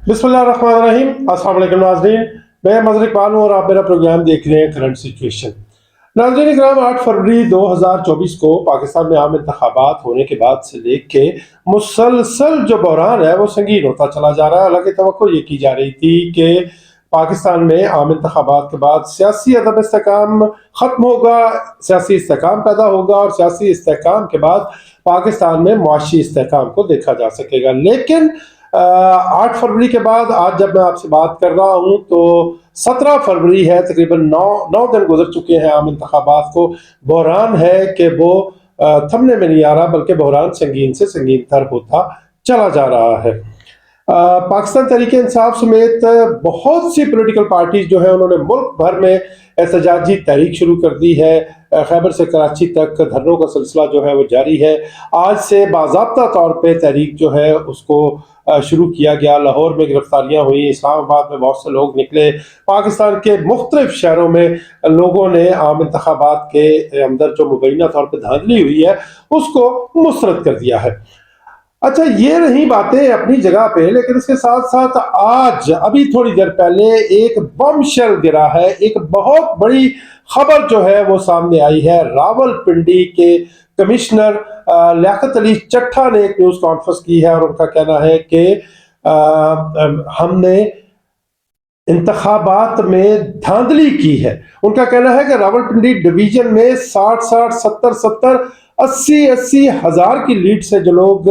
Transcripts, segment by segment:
बिस्मिल्लाहिर्रहमानिर्रहीम। अस्सलाम वालेकुम नाज़रीन, मैं मज़हर इकबाल हूँ और आप मेरा प्रोग्राम देख रहे हैं करंट सिचुएशन। नाज़रीन इकराम, 8 फरवरी 2024 को पाकिस्तान में आम इंतखाबात होने के बाद से लेके मुसलसल जो बहरान है वो संगीन होता चला जा रहा है। हालांकि तवक्को ये की जा रही थी कि पाकिस्तान में आम इंतखाबात के बाद सियासी अदम इस्तेकाम ख़त्म होगा, सियासी इस्तेकाम पैदा होगा और सियासी इस्तेकाम के बाद पाकिस्तान में मुआशी इस्तेकाम को देखा जा सकेगा। लेकिन 8 फरवरी के बाद आज जब मैं आपसे बात कर रहा हूं तो 17 फरवरी है, तकरीबन 9 दिन गुजर चुके हैं आम इंतखाबात को। बहरान है कि वो थमने में नहीं आ रहा, बल्कि बहरान संगीन से संगीन तर होता चला जा रहा है। पाकिस्तान तहरीक इंसाफ समेत बहुत सी पॉलिटिकल पार्टीज जो है उन्होंने मुल्क भर में एहतजाजी तहरीक शुरू कर दी है। खैबर से कराची तक धरनों का सिलसिला जो है वो जारी है। आज से बाज़ाब्ता तौर पे तहरीक जो है उसको शुरू किया गया। लाहौर में गिरफ्तारियां हुई, इस्लामाबाद में बहुत से लोग निकले, पाकिस्तान के मुख्तलिफ शहरों में लोगों ने आम इंतखाबात के अंदर जो मुबैना तौर पर धांधली हुई है उसको मुस्तरद कर दिया है। अच्छा, ये रही बातें अपनी जगह पे, लेकिन इसके साथ साथ आज अभी थोड़ी देर पहले एक बम शेल गिरा है। एक बहुत बड़ी खबर जो है वो सामने आई है। रावलपिंडी के कमिश्नर लियाकत अली चट्ठा ने एक न्यूज कॉन्फ्रेंस की है और उनका कहना है कि हमने इंतखाबात में धांधली की है। उनका कहना है कि रावलपिंडी डिवीजन में 60-60, 70-70, 80-80 हजार की लीड से जो लोग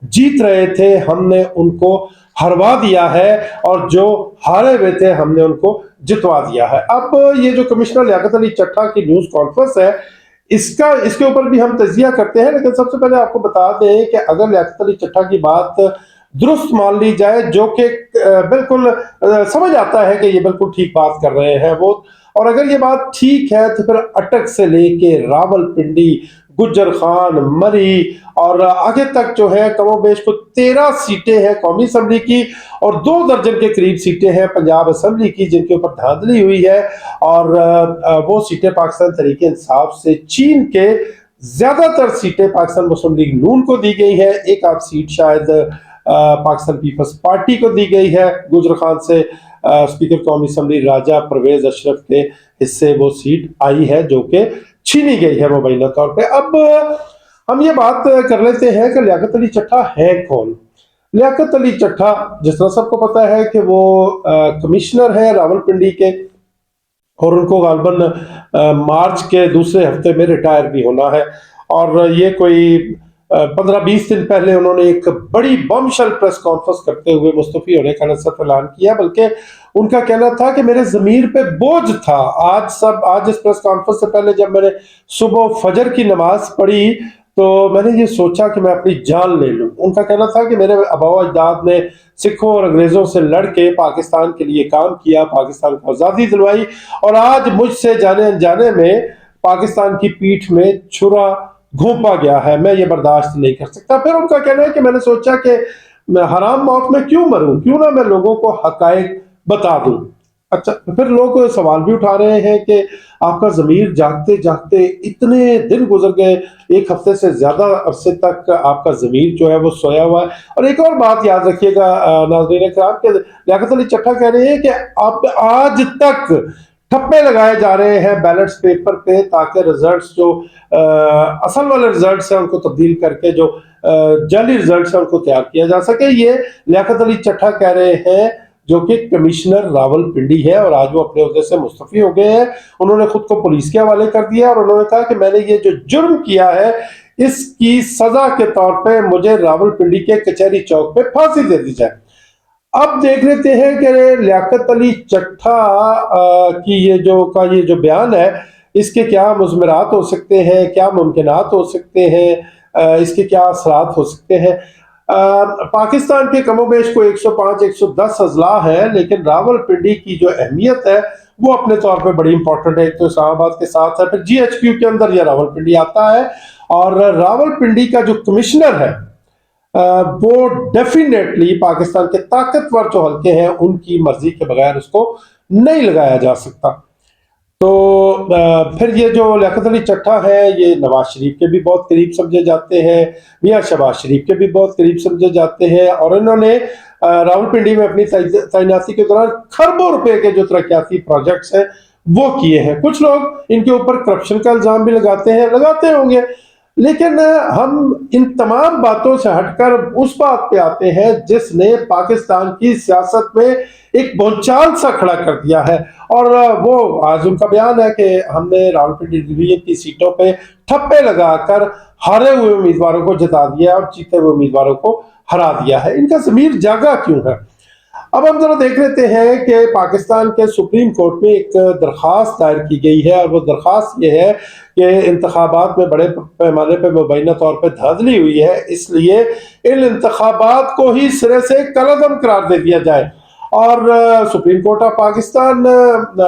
जीत रहे थे हमने उनको हरवा दिया है और जो हारे हुए थे हमने उनको जितवा दिया है। अब ये जो कमिश्नर लियाकत अली चट्ठा की न्यूज कॉन्फ्रेंस है, इसके ऊपर भी हम तजिया करते हैं, लेकिन सबसे पहले आपको बता दें कि अगर लियाकत अली चट्ठा की बात दुरुस्त मान ली जाए, जो कि बिल्कुल समझ आता है कि ये बिल्कुल ठीक बात कर रहे हैं वो, और अगर ये बात ठीक है तो फिर अटक से लेके रावलपिंडी, गुज्जर खान, मरी और आगे तक जो है कमोबेश को 13 सीटें हैं कौमी असम्बली की और 2 दर्जन के करीब सीटें हैं पंजाब असम्बली की जिनके ऊपर धांधली हुई है। और वो सीटें पाकिस्तान तहरीक इंसाफ से चीन के ज्यादातर सीटें पाकिस्तान मुस्लिम लीग नून को दी गई है। एक आध सीट शायद पाकिस्तान पीपल्स पार्टी को दी गई है। गुजर खान से स्पीकर कौमी असम्बली राजा परवेज अशरफ के हिस्से वो सीट आई है जो कि छीनी गई है मुबैना तौर पे। अब हम ये बात कर लेते हैं कि लियाकत अली चट्ठा है कौन। लियाकत अली चट्ठा, जिस तरह सबको पता है कि वो कमिश्नर है रावलपिंडी के और उनको गालबन मार्च के दूसरे हफ्ते में रिटायर भी होना है। और ये कोई 15-20 दिन पहले उन्होंने एक बड़ी बमशल प्रेस कॉन्फ्रेंस करते हुए मुस्तफी होने का नसफ ऐलान किया, बल्कि उनका कहना था कि मेरे जमीर पे बोझ था। आज इस प्रेस कॉन्फ्रेंस से पहले जब मैंने सुबह फजर की नमाज पढ़ी तो मैंने ये सोचा कि मैं अपनी जान ले लूं। उनका कहना था कि मेरे आबा अजदाद ने सिखों और अंग्रेजों से लड़ के पाकिस्तान के लिए काम किया, पाकिस्तान को आज़ादी दिलवाई, और आज मुझसे जाने अनजाने में पाकिस्तान की पीठ में छुरा घोंपा गया है, मैं ये बर्दाश्त नहीं कर सकता। फिर उनका कहना है कि मैंने सोचा कि मैं हराम मौत में क्यों मरूं, क्यों ना मैं लोगों को हकायक बता दूं। अच्छा, फिर लोग सवाल भी उठा रहे हैं कि आपका ज़मीर जागते जागते इतने दिन गुजर गए, एक हफ्ते से ज्यादा अरसे तक आपका ज़मीर जो है वो सोया हुआ है। और एक और बात याद रखिएगा नाज़रीन इकराम, के लियाकत अली चट्ठा कह रहे हैं कि आप आज तक ठप्पे लगाए जा रहे हैं बैलेट्स पेपर पे ताकि रिजल्ट्स जो असल वाले रिजल्ट्स हैं उनको तब्दील करके जो जाली रिजल्ट्स हैं उनको तैयार किया जा सके। ये लियाकत अली चट्ठा कह रहे हैं जो कि कमिश्नर रावलपिंडी है और आज वो अपने ओहदे से मुस्तफी हो गए हैं। उन्होंने खुद को पुलिस के हवाले कर दिया और उन्होंने कहा कि मैंने ये जो जुर्म किया है इसकी सजा के तौर पे मुझे रावलपिंडी के कचहरी चौक पे फांसी दे दी जाए। अब देख लेते हैं कि लियाकत अली चट्ठा की ये जो बयान है इसके क्या मुज़मरात हो सकते हैं, क्या मुमकिनात हो सकते हैं, इसके क्या असरात हो सकते हैं। पाकिस्तान के कमोबेश को 105-110 अजला है, लेकिन रावलपिंडी की जो अहमियत है वो अपने तौर पे बड़ी इंपॉर्टेंट है। एक तो इस्लामाबाद के साथ है, फिर GHQ के अंदर यह रावलपिंडी आता है और रावलपिंडी का जो कमिश्नर है वो डेफिनेटली पाकिस्तान के ताकतवर जो हल्के हैं उनकी मर्जी के बगैर उसको नहीं लगाया जा सकता। तो फिर ये जो लियाकत अली चट्ठा है ये नवाज शरीफ के भी बहुत करीब समझे जाते हैं, मियां शहबाज शरीफ के भी बहुत करीब समझे जाते हैं और इन्होंने रावलपिंडी में अपनी तैनाती के दौरान खरबों रुपए के जो तरक्याती प्रोजेक्ट्स हैं वो किए हैं। कुछ लोग इनके ऊपर करप्शन का इल्जाम भी लगाते होंगे, लेकिन हम इन तमाम बातों से हटकर उस बात पे आते हैं जिसने पाकिस्तान की सियासत में एक भूचाल सा खड़ा कर दिया है। और वो आज उनका बयान है कि हमने रावलपिंडी डिवीजन की सीटों पे ठप्पे लगाकर हारे हुए उम्मीदवारों को जिता दिया और जीते हुए उम्मीदवारों को हरा दिया है। इनका ज़मीर जागा क्यों है? अब हम जरा देख लेते हैं कि पाकिस्तान के सुप्रीम कोर्ट में एक दरख्वास्त दायर की गई है, और वो दरख्वास्त ये है कि इंतखाबात में बड़े पैमाने पर मुबैना तौर पर धांधली हुई है, इसलिए इन इंतखाबात को ही सिरे से कलअदम करार दे दिया जाए। और सुप्रीम कोर्ट ऑफ पाकिस्तान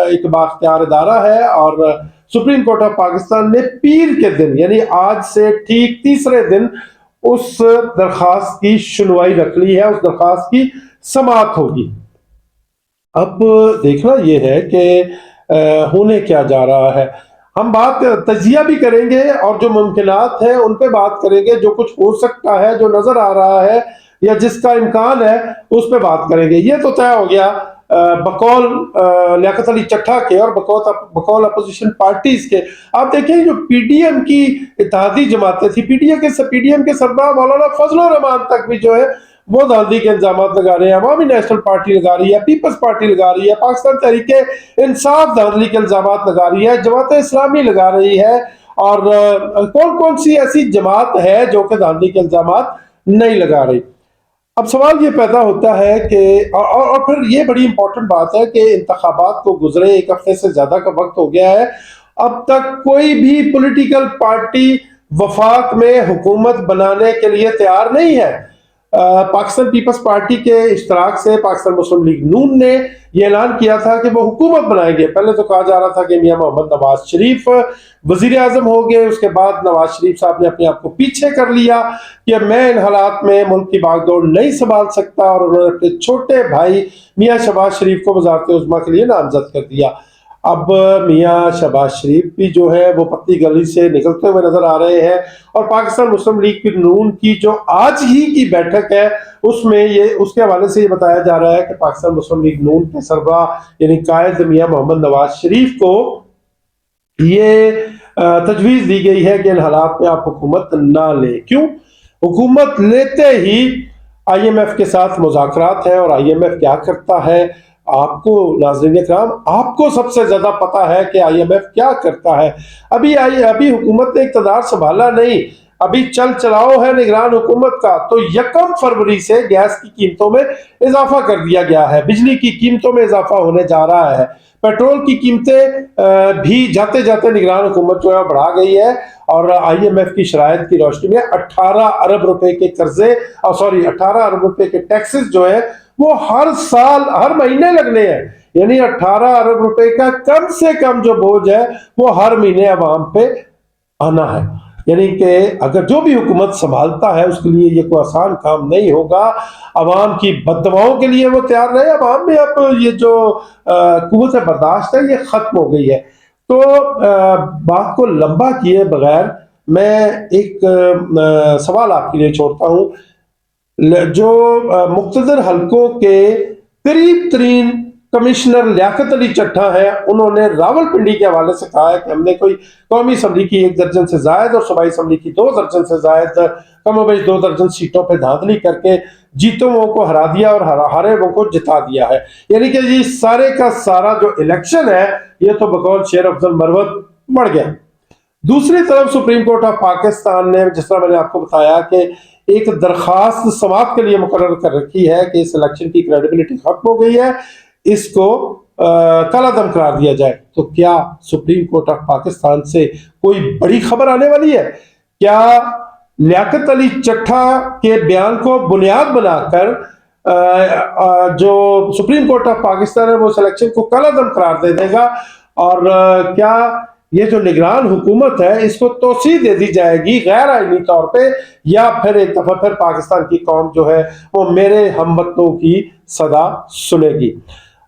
एक बाख्तियार इदारा है, और सुप्रीम कोर्ट ऑफ पाकिस्तान ने पीर के दिन यानी आज से ठीक तीसरे दिन उस दरख्वास्त की सुनवाई रख ली है, उस दरख्वास्त की समाअत होगी। अब देखना यह है कि होने क्या जा रहा है। हम बात तजिया भी करेंगे और जो मुमकिनात है उन पे बात करेंगे, जो कुछ हो सकता है, जो नजर आ रहा है या जिसका इम्कान है उस पे बात करेंगे। ये तो तय हो गया बकौल लियाकत अली चट्ठा के और बकौल अपोजिशन पार्टीज के। आप देखें जो पीडीएम की इत्तेहादी जमातें थी, पीडीएम के सरबराह मौलाना फजलुर रहमान तक भी जो है वो धांधली के इल्जाम लगा रहे हैं। अवामी नेशनल पार्टी लगा रही है, पीपल्स पार्टी लगा रही है, पाकिस्तान तहरीक इंसाफ धांधली के इल्जाम लगा रही है, जमात इस्लामी लगा रही है, और कौन कौन सी ऐसी जमात है जो कि धांधली के इल्जाम नहीं लगा रही। अब सवाल ये पैदा होता है कि और फिर ये बड़ी इंपॉर्टेंट बात है कि इंतखाबात को गुजरे 1 हफ्ते से ज्यादा का वक्त हो गया है, अब तक कोई भी पॉलिटिकल पार्टी वफाक में हुकूमत बनाने के लिए तैयार नहीं है। पाकिस्तान पीपल्स पार्टी के इश्तराक से पाकिस्तान मुस्लिम लीग नून ने यह ऐलान किया था कि वो हुकूमत बनाएंगे। पहले तो कहा जा रहा था कि मियां मोहम्मद नवाज शरीफ वजीर आजम हो गए, उसके बाद नवाज शरीफ साहब ने अपने आप को पीछे कर लिया कि मैं इन हालात में मुल्क की बागडोर नहीं संभाल सकता, और उन्होंने अपने छोटे भाई मियां शहबाज शरीफ को वज़ारत उज़्मा के लिए नामजद कर दिया। अब मियां शहबाज शरीफ भी जो है वो पतली गली से निकलते हुए नजर आ रहे हैं, और पाकिस्तान मुस्लिम लीग नून की जो आज ही की बैठक है उसमें ये उसके हवाले से ये बताया जा रहा है कि पाकिस्तान मुस्लिम लीग नून के सरबराह यानी कायद मियां मोहम्मद नवाज शरीफ को ये तजवीज़ दी गई है कि इन हालात में आप हुकूमत ना ले। क्यों? हुकूमत लेते ही IMF के साथ मुज़ाकरात है, और IMF क्या करता है आपको नाज़रीन इकराम आपको सबसे ज्यादा पता है कि IMF क्या करता है। अभी हुकूमत ने इक़्तिदार संभाला नहीं, अभी चल चलाओ है निगरान हुकूमत का। तो 1 फरवरी से गैस की कीमतों में इजाफा कर दिया गया है, बिजली की कीमतों में इजाफा होने जा रहा है, पेट्रोल की कीमतें भी जाते जाते निगरान हुकूमत जो है बढ़ा गई है, और IMF की शराइत की रोशनी में 18 अरब रुपए के कर्जे 18 अरब रुपए के टैक्सेस जो है वो हर साल हर महीने लगने हैं। यानी 18 अरब रुपए का कम से कम जो बोझ है वो हर महीने अवाम पे आना है। यानी कि अगर जो भी हुकूमत संभालता है उसके लिए ये कोई आसान काम नहीं होगा। अवाम की बददुआओं के लिए वो तैयार रहे। अवाम में अब ये जो कुव्वत बर्दाश्त है ये खत्म हो गई है। तो बात को लंबा किए बगैर मैं एक सवाल आपके लिए छोड़ता हूँ। जो मुख्तदर हलकों के करीब तरीन कमिश्नर लियाकत अली चट्ठा है, उन्होंने रावलपिंडी के हवाले से कहा है कि हमने कोई कौमी असम्बली की 1 दर्जन से जायद और सूबाई असम्बली की 2 दर्जन से जायद कमोबेश 2 दर्जन सीटों पर धांधली करके जीतों को हरा दिया और हारे को जिता दिया है। यानी कि ये सारे का सारा जो इलेक्शन है ये तो बकौल शेर अफजल मरवत बढ़ गया। दूसरी तरफ सुप्रीम कोर्ट ऑफ पाकिस्तान ने, जिस तरह मैंने आपको बताया, कि एक दरखास्त समाअत के लिए मुकर्रर कर रखी है कि इस इलेक्शन की क्रेडिबिलिटी खत्म हो गई है, इसको कलअदम करार दिया जाए। तो क्या सुप्रीम कोर्ट ऑफ पाकिस्तान से कोई बड़ी खबर आने वाली है? क्या लियाकत अली चट्ठा के बयान को बुनियाद बनाकर जो सुप्रीम कोर्ट ऑफ पाकिस्तान है वो इस इलेक्शन को कलअदम करार दे देगा? और क्या ये जो निगरान हुकूमत है इसको तोसी दे दी जाएगी गैर आईनी तौर पे, या फिर एक दफा फिर पाकिस्तान की कौम जो है वो मेरे हमवतनों की सदा सुनेगी?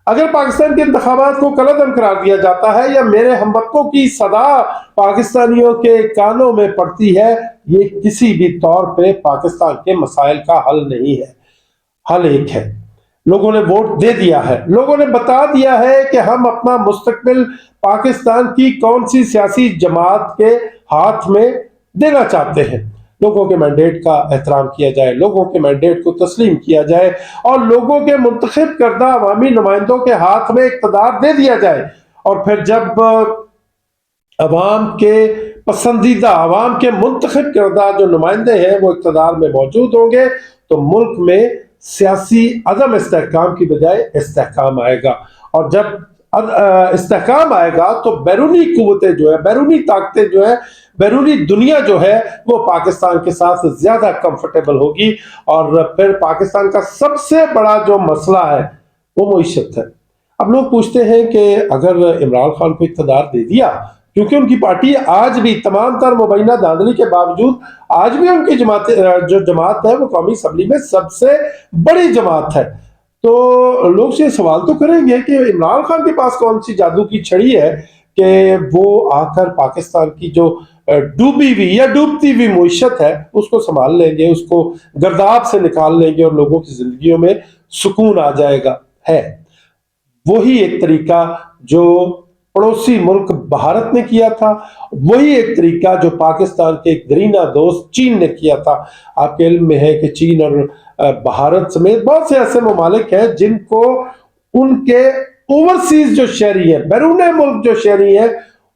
अगर पाकिस्तान के इंतखाबात को कलअदम करार दिया जाता है या मेरे हमवतनों की सदा पाकिस्तानियों के कानों में पड़ती है, ये किसी भी तौर पे पाकिस्तान के मसाइल का हल नहीं है। حل ایک ہے، لوگوں نے ووٹ دے دیا ہے، لوگوں نے بتا دیا ہے کہ ہم اپنا مستقبل پاکستان کی کون سی سیاسی جماعت کے ہاتھ میں دینا چاہتے ہیں۔ لوگوں کے مینڈیٹ کا احترام کیا جائے، لوگوں کے مینڈیٹ کو تسلیم کیا جائے اور لوگوں کے منتخب کردہ عوامی نمائندوں کے ہاتھ میں اقتدار دے دیا جائے، اور پھر جب عوام کے پسندیدہ، عوام کے منتخب کردہ جو نمائندے ہیں وہ اقتدار میں موجود ہوں گے تو ملک میں سیاسی عدم استحکام کی بجائے استحکام آئے گا، اور جب استحکام آئے گا تو بیرونی قوتیں جو ہے، بیرونی طاقتیں جو ہے، بیرونی دنیا جو ہے وہ پاکستان کے ساتھ زیادہ کمفرٹیبل ہوگی، اور پھر پاکستان کا سب سے بڑا جو مسئلہ ہے وہ معیشت ہے۔ اب لوگ پوچھتے ہیں کہ اگر عمران خان کو اقتدار دے دیا، کیونکہ ان کی پارٹی آج بھی تمام تر مبینہ دھاندلی کے باوجود آج بھی ان کی جو جماعت ہے وہ قومی اسمبلی میں سب سے بڑی جماعت ہے، تو لوگ سے سوال تو کریں گے کہ عمران خان کے پاس کون سی جادو کی چھڑی ہے کہ وہ آ کر پاکستان کی جو ڈوبی ہوئی یا ڈوبتی ہوئی معیشت ہے اس کو سنبھال لیں گے، اس کو گرداب سے نکال لیں گے اور لوگوں کی زندگیوں میں سکون آ جائے گا۔ ہے وہی ایک طریقہ جو پڑوسی ملک بھارت نے کیا تھا، وہی ایک طریقہ جو پاکستان کے ایک دیرینہ دوست چین نے کیا تھا۔ آپ کے علم میں ہے کہ چین اور بھارت سمیت بہت سے ایسے ممالک ہیں جن کو ان کے اوورسیز جو شہری ہیں، بیرون ملک جو شہری ہیں،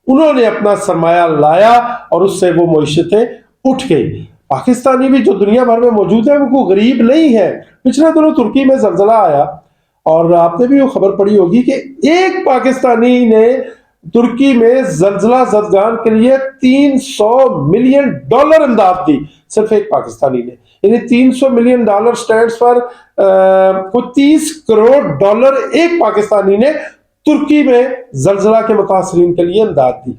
انہوں نے اپنا سرمایہ لایا اور اس سے وہ معیشتیں اٹھ گئی۔ پاکستانی بھی جو دنیا بھر میں موجود ہے وہ کوئی غریب نہیں ہے۔ پچھلے دنوں ترکی میں زلزلہ آیا اور آپ نے بھی وہ خبر پڑھی ہوگی کہ ایک پاکستانی نے ترکی میں زلزلہ زدگان کے لیے $300 ملین امداد دی، صرف ایک پاکستانی نے، یعنی $300 ملین سٹینڈز پر کوئی $30 کروڑ ایک پاکستانی نے ترکی میں زلزلہ کے متاثرین کے لیے امداد دی۔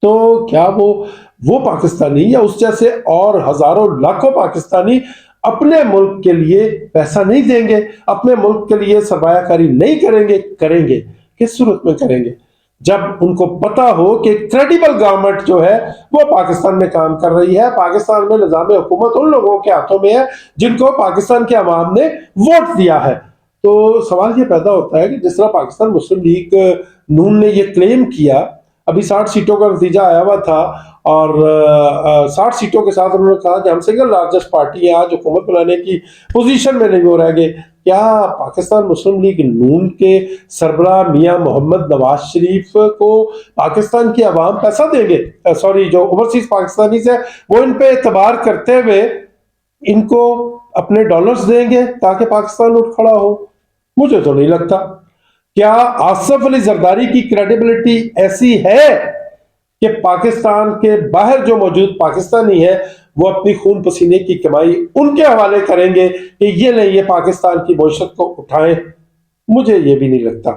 تو کیا وہ پاکستانی یا اس جیسے اور ہزاروں لاکھوں پاکستانی اپنے ملک کے لیے پیسہ نہیں دیں گے، اپنے ملک کے لیے سرمایہ کاری نہیں کریں گے؟ کریں گے، کس صورت میں کریں گے؟ جب ان کو پتا ہو کہ کریڈیبل گورنمنٹ جو ہے وہ پاکستان میں کام کر رہی ہے، پاکستان میں نظام حکومت ان لوگوں کے ہاتھوں میں ہے جن کو پاکستان کے عوام نے ووٹ دیا ہے۔ تو سوال یہ پیدا ہوتا ہے کہ جس طرح پاکستان مسلم لیگ نون نے یہ کلیم کیا، ابھی 60 سیٹوں کا نتیجہ آیا ہوا تھا اور 60 سیٹوں کے ساتھ انہوں نے کہا کہ ہم سنگل لارجسٹ پارٹی ہیں، آج حکومت بنانے کی پوزیشن میں نہیں ہو رہ گے۔ کیا پاکستان مسلم لیگ نون کے سربراہ میاں محمد نواز شریف کو پاکستان کی عوام پیسہ دیں گے؟ جو اوورسیز پاکستانیز ہیں وہ ان پہ اعتبار کرتے ہوئے ان کو اپنے ڈالرز دیں گے تاکہ پاکستان اٹھ کھڑا ہو؟ مجھے تو نہیں لگتا۔ کیا آصف علی زرداری کی کریڈیبلٹی ایسی ہے کہ پاکستان کے باہر جو موجود پاکستانی ہیں وہ اپنی خون پسینے کی کمائی ان کے حوالے کریں گے کہ یہ نہیں، یہ پاکستان کی معیشت کو اٹھائیں؟ مجھے یہ بھی نہیں لگتا۔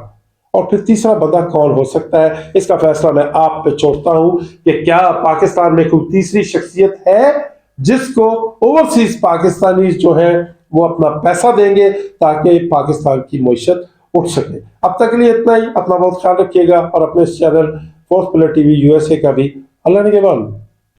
اور پھر تیسرا بندہ کون ہو سکتا ہے؟ اس کا فیصلہ میں آپ پہ چھوڑتا ہوں کہ کیا پاکستان میں کوئی تیسری شخصیت ہے جس کو اوورسیز پاکستانی جو ہیں وہ اپنا پیسہ دیں گے تاکہ پاکستان کی معیشت اٹھ سکے۔ اب تک کے لیے اتنا ہی۔ اپنا بہت خیال رکھیے گا اور اپنے اس channel fourth pillar T V USA کا بھی اللہ نگہبان۔